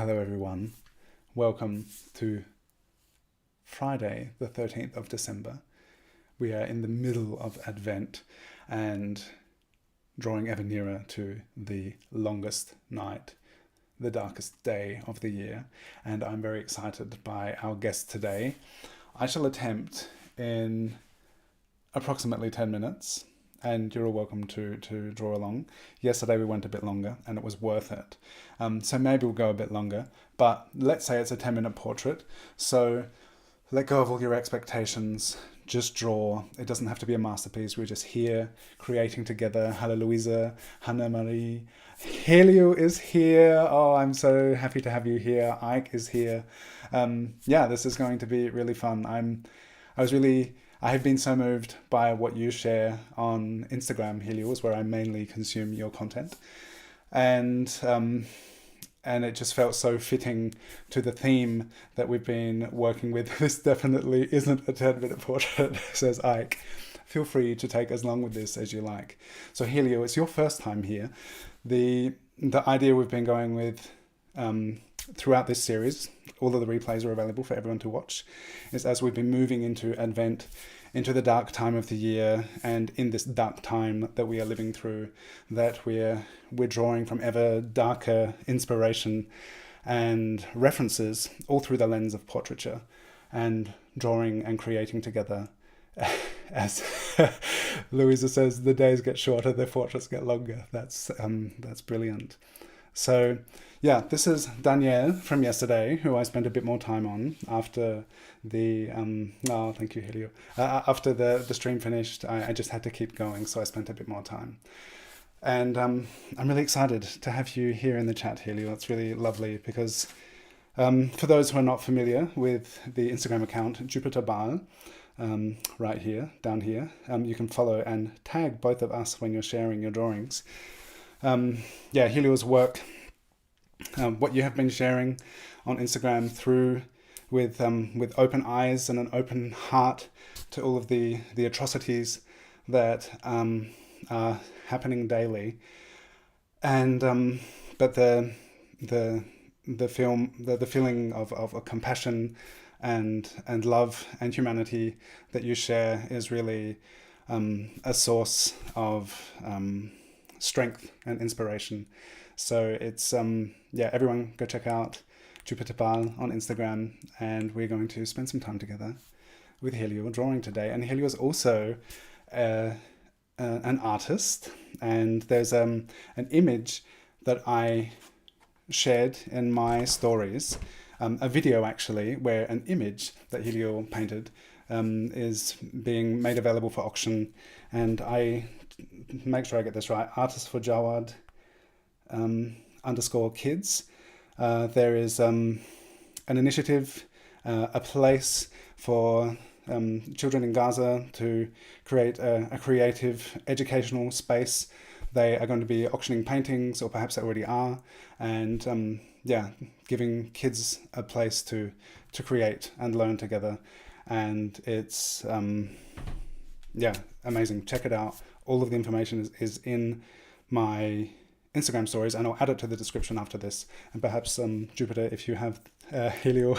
Hello everyone, welcome to Friday the 13th of December. We are in the middle of Advent and drawing ever nearer to the longest night, the darkest day of the year, and I'm very excited by our guest today. I shall attempt in approximately 10 minutes, and you're all welcome to draw along. Yesterday we went a bit longer and it was worth it. So maybe we'll go a bit longer, but let's say it's a 10-minute portrait. So let go of all your expectations, just draw. It doesn't have to be a masterpiece. We're just here creating together. Hello Louisa, Hannah Marie. Helio is here. Oh, I'm so happy to have you here. Ike is here. This is going to be really fun. I have been so moved by what you share on Instagram, Helios, where I mainly consume your content. And it just felt so fitting to the theme that we've been working with. This definitely isn't a 10-minute portrait, says Ike. Feel free to take as long with this as you like. So Helio, it's your first time here. The idea we've been going with throughout this series, all of the replays are available for everyone to watch, is as we've been moving into Advent, into the dark time of the year, and in this dark time that we are living through, that we're drawing from ever darker inspiration and references all through the lens of portraiture, and drawing and creating together. As Louisa says, the days get shorter, the portraits get longer. That's brilliant. So yeah, this is Danielle from yesterday, who I spent a bit more time on after the thank you, Helio. After the stream finished, I just had to keep going, so I spent a bit more time. And I'm really excited to have you here in the chat, Helio. It's really lovely because for those who are not familiar with the Instagram account, Jupiter Baal, right here, down here, you can follow and tag both of us when you're sharing your drawings. Helio's work, what you have been sharing on Instagram through with open eyes and an open heart to all of the atrocities that are happening daily, and but the feeling of compassion and love and humanity that you share is really a source of strength and inspiration. So it's everyone go check out Jupiter Baal on Instagram, and we're going to spend some time together with Helio drawing today. And Helio is also an artist, and there's an image that I shared in my stories, a video actually, where an image that Helio painted is being made available for auction, and I make sure I get this right, Artist for Jawad _kids. There is an initiative, a place for children in Gaza to create a creative educational space. They are going to be auctioning paintings, or perhaps they already are, and giving kids a place to create and learn together. And it's amazing. Check it out. All of the information is in my Instagram stories, and I'll add it to the description after this. And perhaps Jupiter, if you have Helio,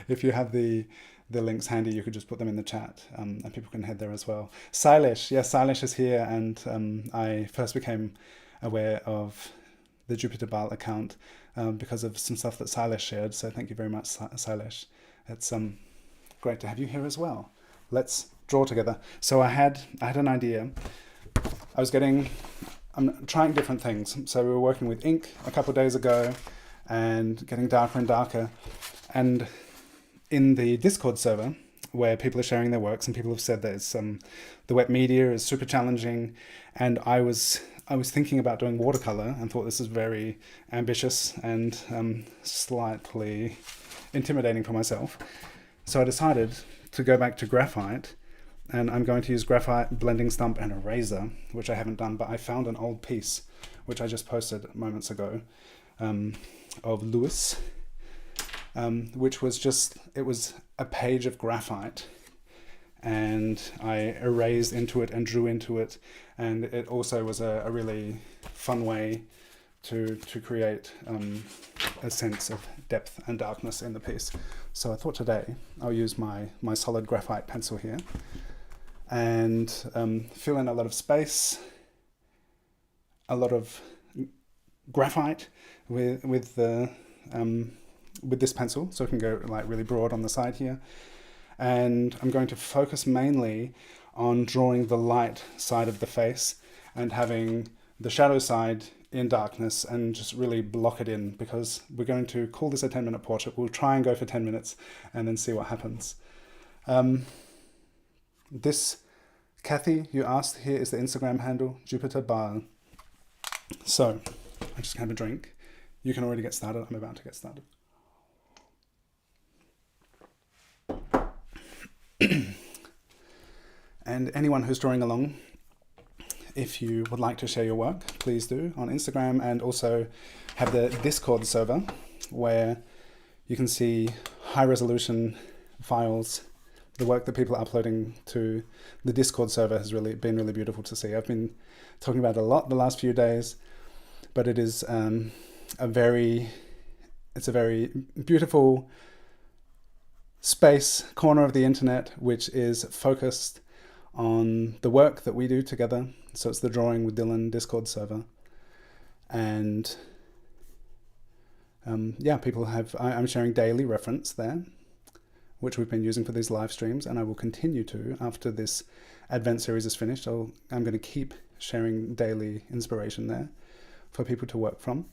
if you have the links handy, you could just put them in the chat, and people can head there as well. Silesh, yes, Silesh is here, and I first became aware of the Jupiter Baal account because of some stuff that Silesh shared. So thank you very much, Silesh. It's great to have you here as well. Let's draw together. So I had an idea. I'm trying different things. So we were working with ink a couple of days ago and getting darker and darker. And in the Discord server, where people are sharing their works, and people have said that it's, the wet media is super challenging. And I was thinking about doing watercolor and thought this is very ambitious and slightly intimidating for myself. So I decided to go back to graphite, and I'm going to use graphite, blending stump, and a razor, which I haven't done, but I found an old piece, which I just posted moments ago, of Lewis, which was it was a page of graphite, and I erased into it and drew into it, and it also was a really fun way to create a sense of depth and darkness in the piece. So I thought today I'll use my solid graphite pencil here and fill in a lot of space, a lot of graphite with this pencil, so it can go like really broad on the side here. And I'm going to focus mainly on drawing the light side of the face and having the shadow side in darkness and just really block it in, because we're going to call this a 10-minute portrait. We'll try and go for 10 minutes and then see what happens. This Kathy, you asked, here is the Instagram handle, Jupiter Bar. So I'm just going to have a drink. You can already get started. I'm about to get started. And anyone who's drawing along, if you would like to share your work, please do on Instagram, and also have the Discord server where you can see high resolution files. The work that people are uploading to the Discord server has really been really beautiful to see. I've been talking about it a lot the last few days, but it is a very beautiful space, corner of the internet, which is focused on the work that we do together. So it's the Drawing with Dylan Discord server. And people have, I'm sharing daily reference there, which we've been using for these live streams, and I will continue to after this Advent series is finished. I'm going to keep sharing daily inspiration there for people to work from.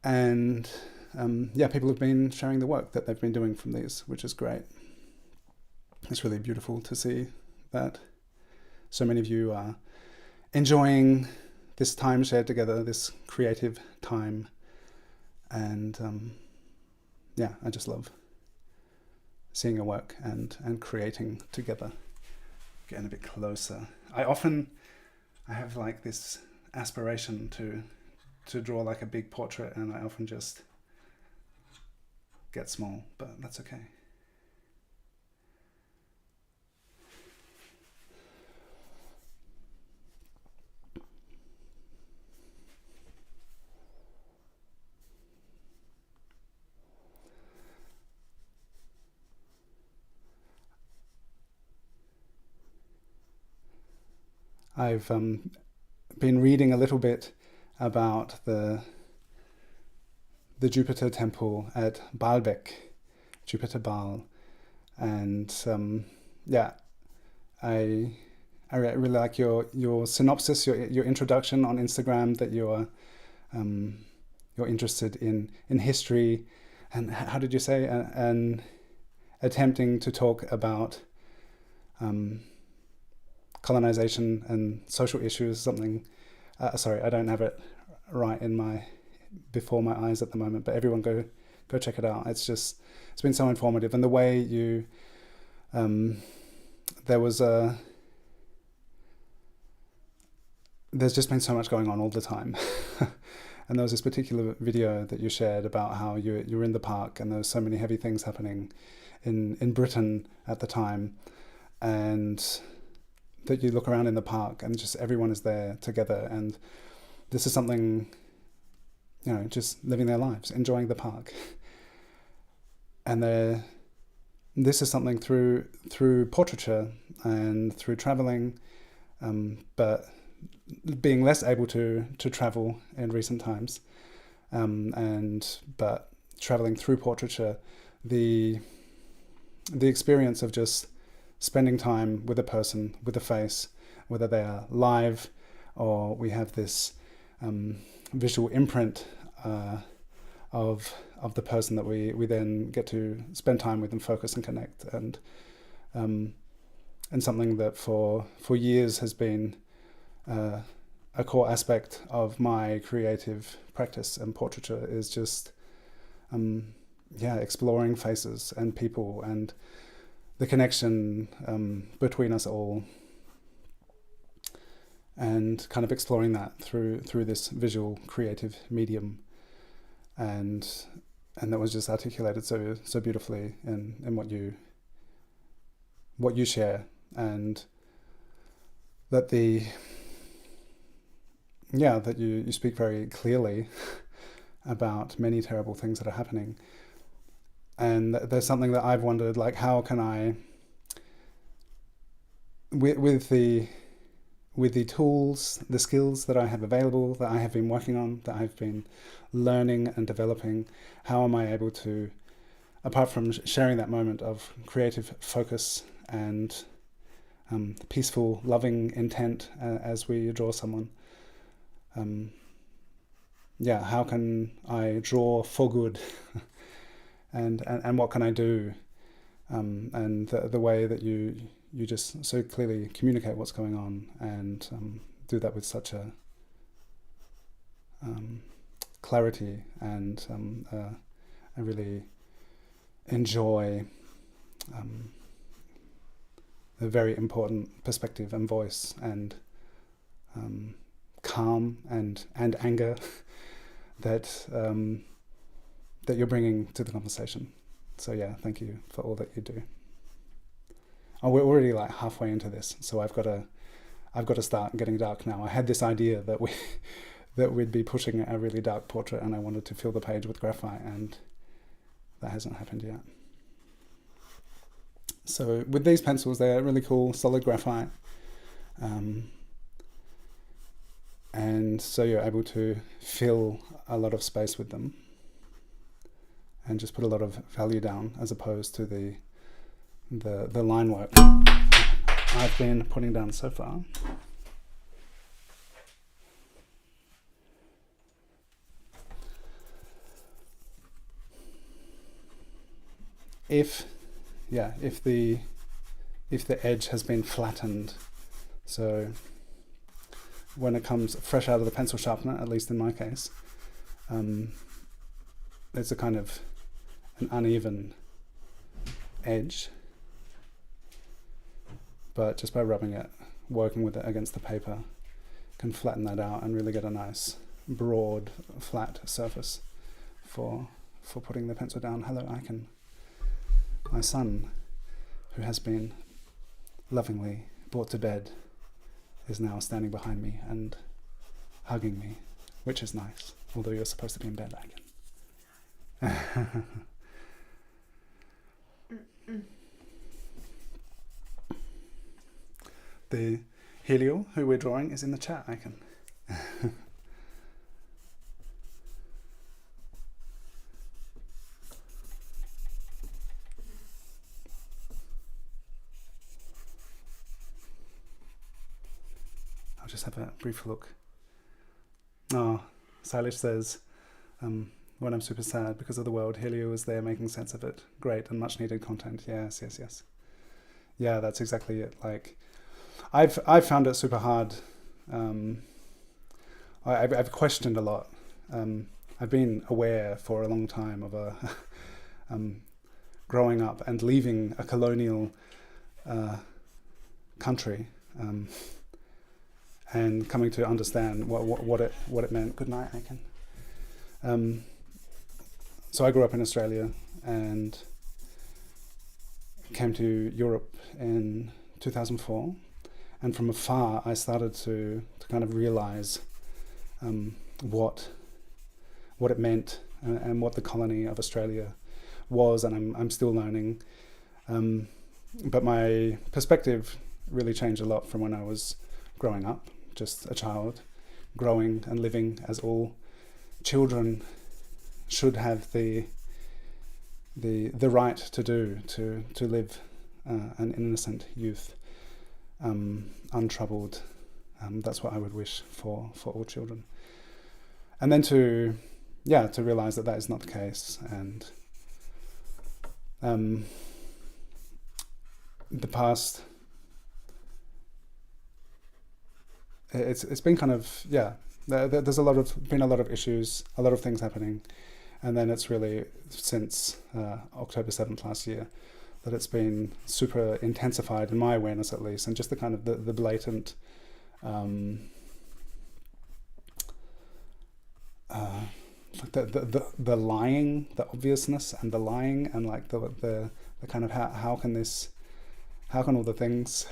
And people have been sharing the work that they've been doing from these, which is great. It's really beautiful to see that so many of you are enjoying this time shared together, this creative time. And I just love seeing your work and creating together. Getting a bit closer. I have like this aspiration to draw like a big portrait, and I often just get small, but that's okay. I've been reading a little bit about the Jupiter temple at Baalbek, Jupiter Baal, and I really like your synopsis, your introduction on Instagram, that you're interested in history, and how did you say, and attempting to talk about colonization and social issues, something. Sorry, I don't have it right before my eyes at the moment, but everyone go check it out. It's been so informative, and the way you there's just been so much going on all the time. And there was this particular video that you shared about how you were in the park and there was so many heavy things happening in Britain at the time, and that you look around in the park and just everyone is there together, and this is something, just living their lives, enjoying the park. And this is something through portraiture and through traveling, but being less able to travel in recent times, but traveling through portraiture, the experience of just spending time with a person, with a face, whether they are live or we have this visual imprint of the person that we then get to spend time with and focus and connect, and something that for years has been a core aspect of my creative practice and portraiture is just exploring faces and people and the connection between us all, and kind of exploring that through this visual creative medium, and that was just articulated so beautifully in what you share, and that the yeah, that you speak very clearly about many terrible things that are happening. And there's something that I've wondered, like, how can I, with the tools, the skills that I have available, that I have been working on, that I've been learning and developing, how am I able to, apart from sharing that moment of creative focus and peaceful, loving intent as we draw someone, how can I draw for good, and what can I do, and the way that you just so clearly communicate what's going on, and do that with such a clarity, and I really enjoy a very important perspective and voice, and calm and anger that that you're bringing to the conversation. So yeah, thank you for all that you do. Oh, we're already like halfway into this, so I've got to start getting dark now. I had this idea that we'd be pushing a really dark portrait, and I wanted to fill the page with graphite, and that hasn't happened yet. So with these pencils, they're really cool, solid graphite, and so you're able to fill a lot of space with them, and just put a lot of value down, as opposed to the line work I've been putting down so far. If the edge has been flattened, so when it comes fresh out of the pencil sharpener, at least in my case, it's a kind of an uneven edge, but just by rubbing it, working with it against the paper, can flatten that out and really get a nice broad flat surface for putting the pencil down. Hello, Icon. My son, who has been lovingly brought to bed, is now standing behind me and hugging me, which is nice, although you're supposed to be in bed, Icon. The Helio, who we're drawing, is in the chat, Icon. I'll just have a brief look. Oh, Silas says, when I'm super sad because of the world, Helio is there making sense of it. Great and much needed content. Yes. Yeah, that's exactly it. Like, I've found it super hard. I've questioned a lot. I've been aware for a long time of a growing up and leaving a colonial country, and coming to understand what it meant. Good night, Aiken. So I grew up in Australia and came to Europe in 2004, and from afar I started to kind of realize what it meant, and what the colony of Australia was, and I'm still learning. But my perspective really changed a lot from when I was growing up, just a child, growing and living as all children should have the right to do, to live an innocent youth, untroubled. That's what I would wish for all children. And then to realize that is not the case, and the past, it's been kind of, there's been a lot of issues, a lot of things happening, and then it's really since October 7th last year that it's been super intensified in my awareness, at least, and just the kind of the blatant the lying, the obviousness, and the lying, and like the kind of how can all the things,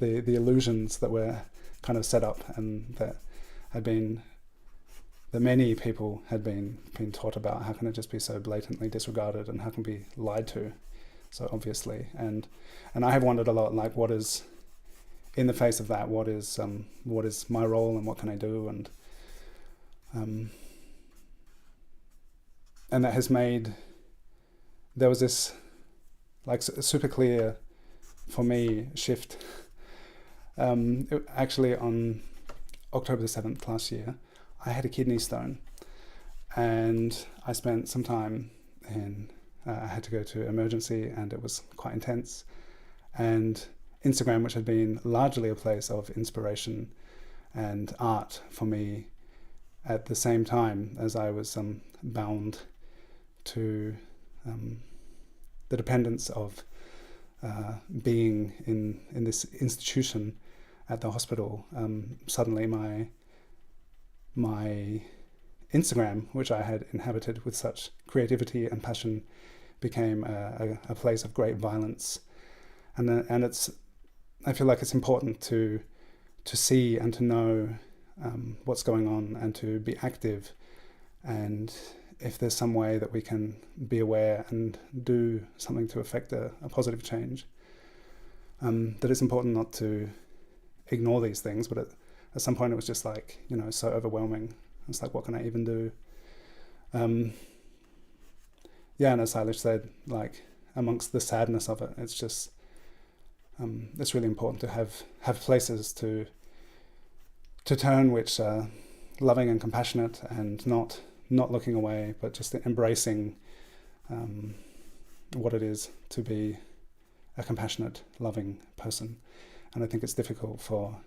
the illusions that were kind of set up, and that that many people had been taught about. How can it just be so blatantly disregarded, and how can it be lied to so obviously? And I have wondered a lot, like, what is, in the face of that, what is my role, and what can I do? And that has made, there was this like super clear for me shift. Actually on October the 7th last year, I had a kidney stone, and I spent some time in, I had to go to emergency, and it was quite intense. And Instagram, which had been largely a place of inspiration and art for me, at the same time as I was bound to the dependence of being in this institution at the hospital, suddenly my Instagram, which I had inhabited with such creativity and passion, became a place of great violence. And it's, I feel like it's important to see and to know what's going on, and to be active. And if there's some way that we can be aware and do something to affect a positive change, that it's important not to ignore these things. But at some point it was just like, so overwhelming. It's like, what can I even do? Yeah, and as Eilish said, like, amongst the sadness of it, it's just, it's really important to have places to turn, which are loving and compassionate, and not looking away, but just embracing what it is to be a compassionate, loving person. And I think it's difficult for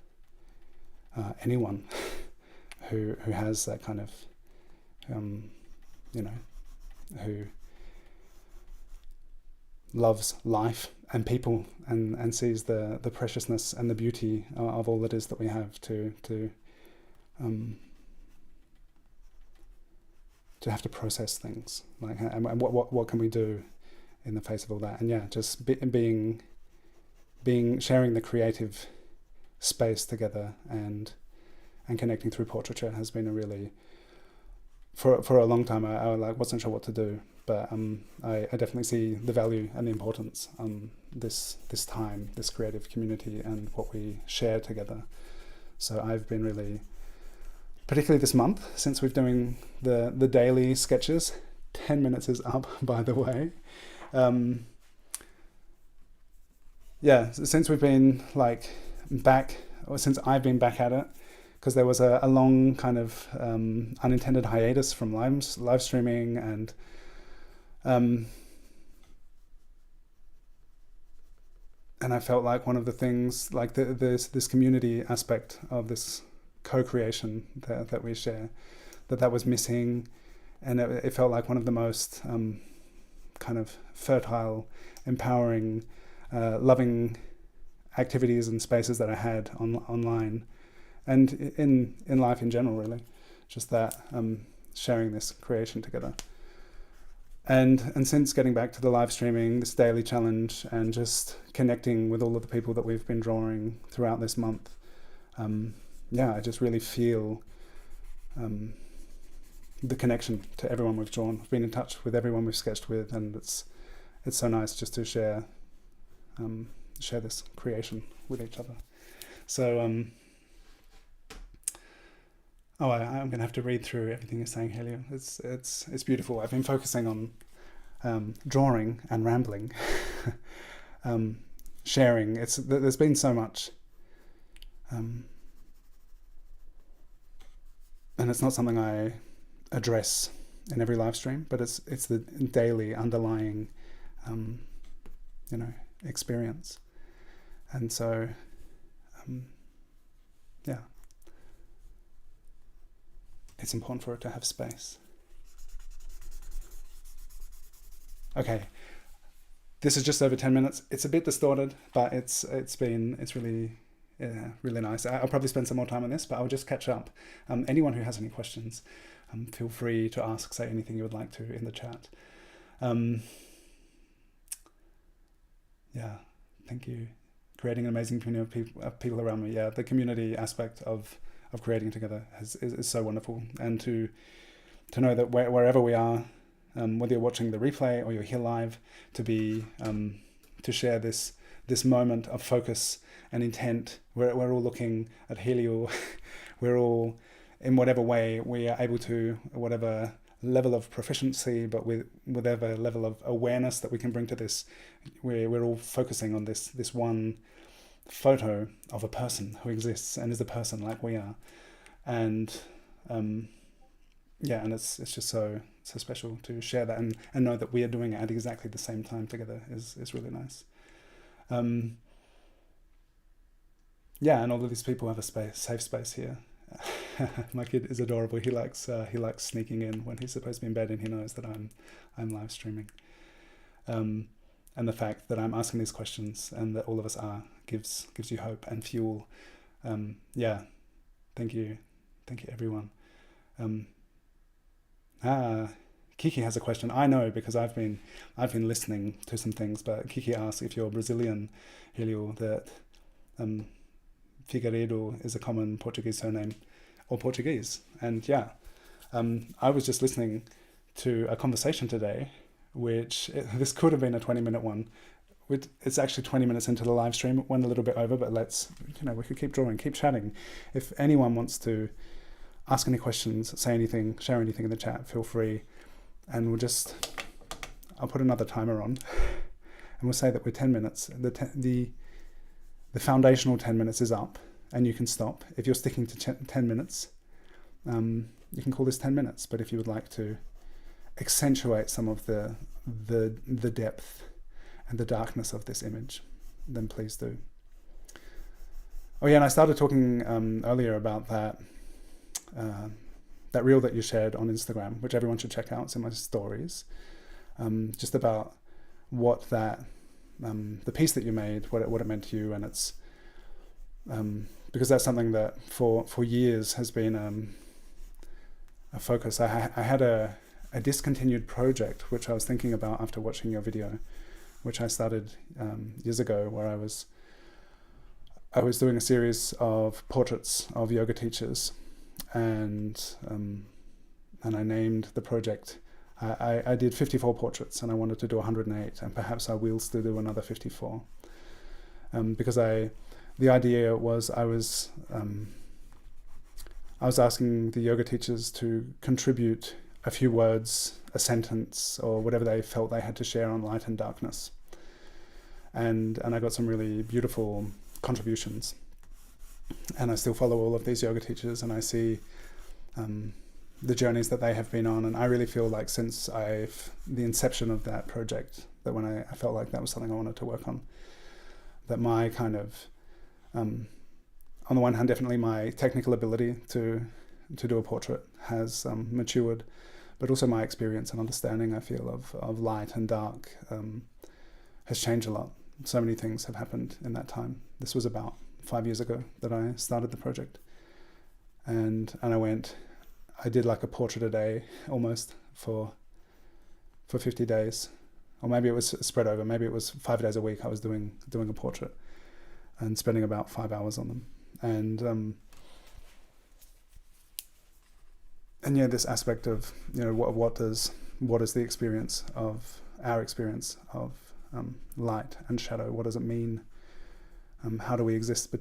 anyone who has that kind of, who loves life and people, and sees the preciousness and the beauty of all that is that we have, to have to process things, like, and what can we do in the face of all that? And yeah, just being sharing the creative space together, and connecting through portraiture has been a really, for a long time I like wasn't sure what to do, but I definitely see the value and the importance this time, this creative community, and what we share together. So I've been really, particularly this month, since we're doing the daily sketches, 10 minutes is up, by the way. Yeah, since we've been like back, or since I've been back at it, because there was a long kind of unintended hiatus from live streaming, and I felt like one of the things, like this community aspect of this co-creation that we share, that was missing. And it felt like one of the most kind of fertile, empowering, loving activities and spaces that I had online, and in life in general, really. Just that sharing this creation together. And since getting back to the live streaming, this daily challenge, and just connecting with all of the people that we've been drawing throughout this month, I just really feel the connection to everyone we've drawn. I've been in touch with everyone we've sketched with, and it's so nice just to share this creation with each other. So I'm going to have to read through everything you're saying, Helio. It's beautiful. I've been focusing on drawing and rambling, sharing. There's been so much, and it's not something I address in every live stream, but it's the daily underlying, experience. And so, it's important for it to have space. Okay, this is just over 10 minutes. It's a bit distorted, but it's really really nice. I'll probably spend some more time on this, but I'll just catch up. Anyone who has any questions, feel free to ask, say anything you would like to in the chat. Thank you. Creating an amazing community of people around me. Yeah, the community aspect of creating together is so wonderful. And to know that wherever we are, whether you're watching the replay or you're here live, to share this moment of focus and intent. We're all looking at Helio. We're all, in whatever way we are able to, whatever level of proficiency, but with whatever level of awareness that we can bring to this, we're all focusing on this one photo of a person who exists and is a person like we are. And and it's just so special to share that and know that we are doing it at exactly the same time together is really nice. And all of these people have a safe space here. My kid is adorable. He likes sneaking in when he's supposed to be in bed, and he knows that I'm live streaming. And the fact that I'm asking these questions and that all of us are gives you hope and fuel. Thank you everyone. Kiki has a question. I know because I've been listening to some things, but Kiki asks if you're Brazilian, Helio, that Figueiredo is a common Portuguese surname, or Portuguese. And I was just listening to a conversation today, this could have been a 20-minute one. It's actually 20 minutes into the live stream. It went a little bit over, but we could keep drawing, keep chatting. If anyone wants to ask any questions, say anything, share anything in the chat, feel free. And I'll put another timer on, and we'll say that we're 10 minutes. The foundational 10 minutes is up, and you can stop. If you're sticking to 10 minutes, you can call this 10 minutes. But if you would like to accentuate some of the depth and the darkness of this image, then please do. Oh yeah, and I started talking earlier about that reel that you shared on Instagram, which everyone should check out. It's in my stories. Just about what that the piece that you made, what it meant to you, and it's because that's something that for years has been a focus. I had a discontinued project which I was thinking about after watching your video, which I started years ago, where I was doing a series of portraits of yoga teachers, and I named the project. I did 54 portraits, and I wanted to do 108, and perhaps I will still do another 54. Because the idea was I was asking the yoga teachers to contribute a few words, a sentence, or whatever they felt they had to share on light and darkness. And I got some really beautiful contributions. And I still follow all of these yoga teachers, and I see the journeys that they have been on. And I really feel like since the inception of that project, that when I felt like that was something I wanted to work on, that my kind of, on the one hand, definitely my technical ability to do a portrait has matured, but also my experience and understanding, I feel, of light and dark has changed a lot. So many things have happened in that time. This was about 5 years ago that I started the project, and I did like a portrait a day almost for 50 days, or maybe it was spread over. Maybe it was 5 days a week. I was doing a portrait and spending about 5 hours on them, and this aspect of what is the experience of our experience of light and shadow? What does it mean? How do we exist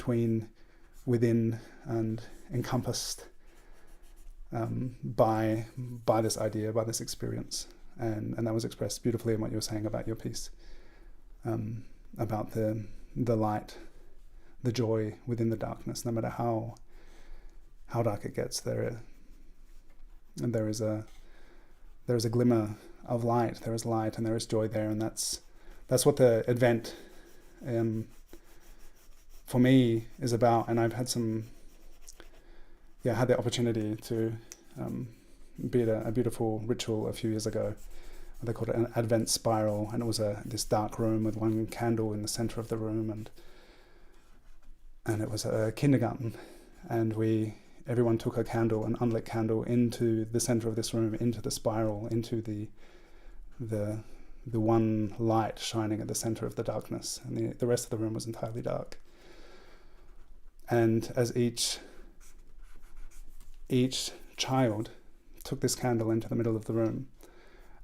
within and encompassed by this idea, by this experience? And that was expressed beautifully in what you were saying about your piece, about the light, the joy within the darkness. No matter how dark it gets, there is a glimmer of light. There is light, and there is joy there, and that's what the Advent for me is about. And I've had had the opportunity to be at a beautiful ritual a few years ago. They called it an Advent spiral, and it was this dark room with one candle in the center of the room, and it was a kindergarten, and everyone took a candle, an unlit candle, into the center of this room, into the spiral, into the one light shining at the center of the darkness, and the rest of the room was entirely dark. And as each each child took this candle into the middle of the room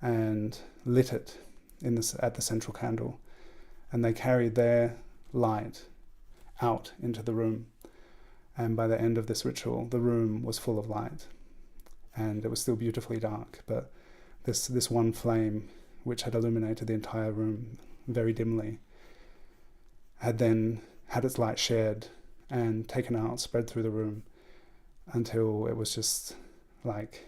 and lit it at the central candle, and they carried their light out into the room. And by the end of this ritual, the room was full of light, and it was still beautifully dark, but this one flame, which had illuminated the entire room very dimly, had then had its light shared and taken out, spread through the room, until it was just like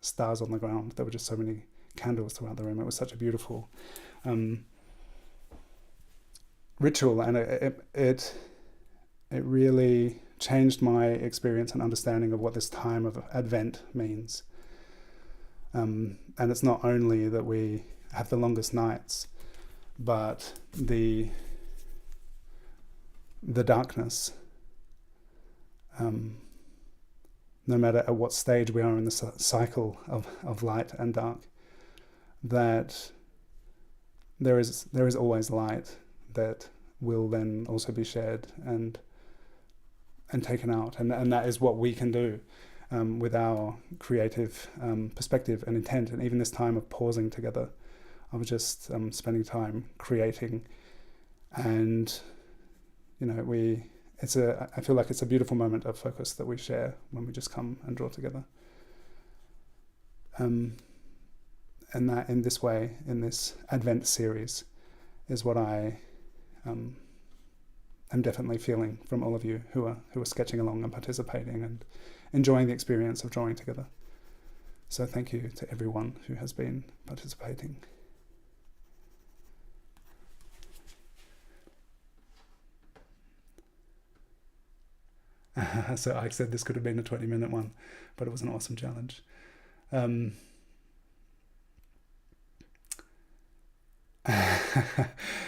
stars on the ground. There were just so many candles throughout the room. It was such a beautiful ritual, and it really changed my experience and understanding of what this time of Advent means. And it's not only that we have the longest nights, but the darkness, no matter at what stage we are in the cycle of light and dark, that there is always light that will then also be shared and taken out, and that is what we can do with our creative perspective and intent, and even this time of pausing together, of just spending time creating. And I feel like it's a beautiful moment of focus that we share when we just come and draw together. And that in this way, in this Advent series, is what I am definitely feeling from all of you who are sketching along and participating and enjoying the experience of drawing together. So thank you to everyone who has been participating. So I said this could have been a 20-minute one, but it was an awesome challenge.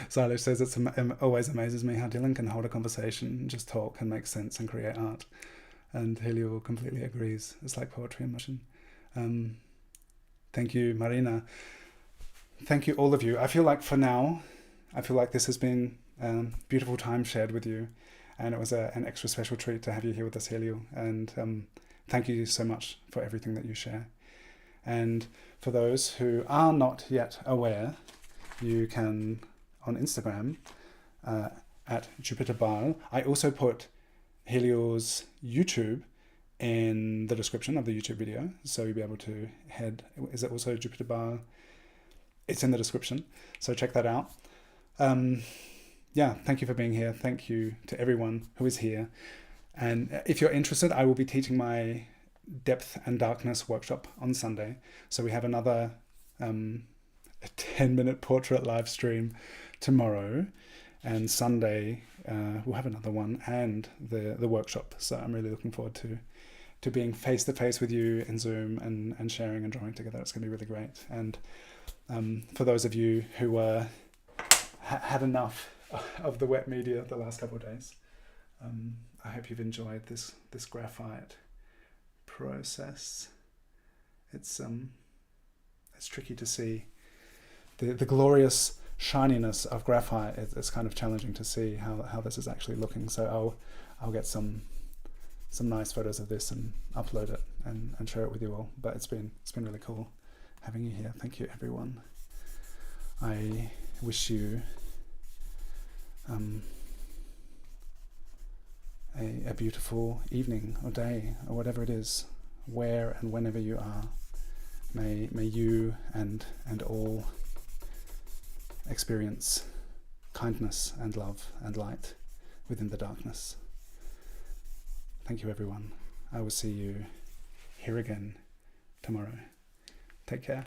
Silas says it always amazes me how Dylan can hold a conversation, just talk and make sense and create art. And Helio completely agrees. It's like poetry in motion. Thank you, Marina. Thank you, all of you. I feel like for now, this has been beautiful time shared with you. And it was an extra special treat to have you here with us, Helio. And thank you so much for everything that you share. And for those who are not yet aware, you can, on Instagram, at JupiterBal. I also put Helio's YouTube in the description of the YouTube video, so you'll be able to head. Is it also JupiterBal? It's in the description, so check that out. Thank you for being here. Thank you to everyone who is here. And if you're interested, I will be teaching my Depth and Darkness workshop on Sunday. So we have another a 10-minute portrait live stream tomorrow, and Sunday we'll have another one and the workshop. So I'm really looking forward to being face to face with you in Zoom and sharing and drawing together. It's going to be really great. And for those of you who had enough of the wet media the last couple of days, I hope you've enjoyed this graphite process. It's tricky to see the glorious shininess of graphite. It's kind of challenging to see how this is actually looking. So I'll get some nice photos of this and upload it and share it with you all. But it's been really cool having you here. Thank you, everyone. I wish you a beautiful evening or day or whatever it is, where and whenever you are. May you and all experience kindness and love and light within the darkness. Thank you, everyone. I will see you here again tomorrow. Take care.